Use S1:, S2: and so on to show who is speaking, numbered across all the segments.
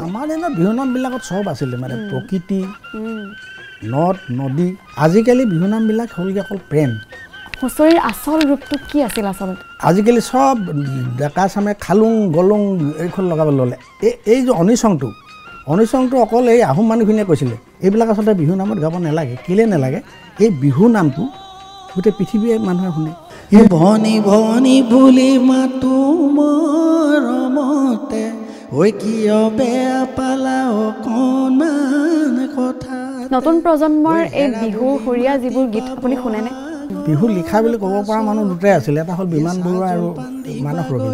S1: আমাৰ দিনত বিহুনামবিলাকত চব আছিলে মানে প্ৰকৃতি নদ নদী আজিকালি বিহুনামবিলাক হ'লগৈ অকল প্ৰেম
S2: হুঁচৰিৰ আচল ৰূপটো কি আছিল আচলতে
S1: আজিকালি সব ডেকা চামে খালুং গলুং এইখন লগাব ল'লে এই যে অনিচংটো অকল এই আহোম মানুহখিনিয়ে কৈছিলে এইবিলাক আচলতে বিহু নামত গাব নালাগে কেলে নালাগে এই বিহু নামটো গোটেই পৃথিৱীয়ে মানুহে শুনে
S3: ভনী ভনী বুলি মাতো মৰমতে ঐ কিয় বেয়া পালা অকণমান কথা
S2: নতুন প্ৰজন্মৰ এই বিহু সুৰীয়া যিবোৰ গীত আপুনি শুনেনে
S1: বিহু লিখা বুলি ক'ব পৰা মানুহ দুটাই আছিলে এটা হ'ল বিমান বৰুৱা আৰু মানস ৰবীন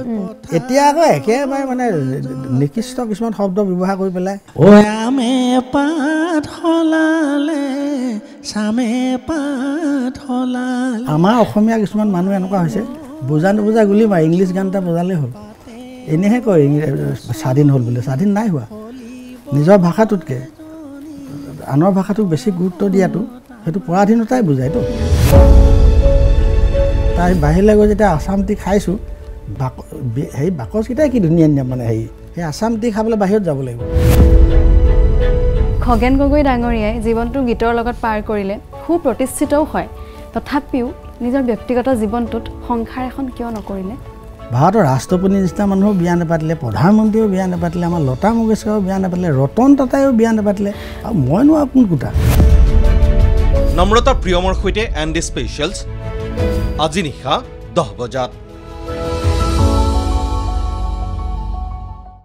S1: এতিয়া আকৌ একেবাৰে মানে নিকৃষ্ট কিছুমান শব্দ ব্যৱহাৰ কৰি পেলাই
S3: ঐ আমে পাত হলালে চামে পাত হলালে
S1: আমাৰ অসমীয়া কিছুমান মানুহ এনেকুৱা হৈছে বুজা নুবুজা গুলি মাৰি ইংলিছ গান এটা বজালেই হ'ল এনেহে কয় স্বাধীন হ'ল বোলে স্বাধীন নাই হোৱা নিজৰ ভাষাটোতকৈ আনৰ ভাষাটোক বেছি গুৰুত্ব দিয়াটো সেইটো পৰাধীনতাই বুজায়তো তাই বাহিৰলৈ গৈ যেতিয়া আছাম টি খাইছোঁ হেৰি বাকচকেইটাই কি ধুনীয়া ধুনীয়া মানে হেৰি সেই আছাম টি খাবলৈ বাহিৰত যাব লাগিব
S2: খগেন গগৈ ডাঙৰীয়াই জীৱনটো গীতৰ লগত পাৰ কৰিলে সুপ্ৰতিষ্ঠিতও হয় তথাপিও নিজৰ ব্যক্তিগত জীৱনটোত সংসাৰ এখন কিয় নকৰিলে
S1: ভাৰতৰ ৰাষ্ট্ৰপতিৰ নিচিনা মানুহো বিয়া নাপাতিলে প্ৰধানমন্ত্ৰীও বিয়া নাপাতিলে আমাৰ লতা মংগেশকাৰেও বিয়া নাপাতিলে ৰতন টাটাইও বিয়া নাপাতিলে আৰু মইনো আৰু কোন কোটা
S4: নম্ৰতা প্ৰিয়মৰ সৈতে এণ্ড স্পেচিয়েলছ আজি নিশা 10 বজাত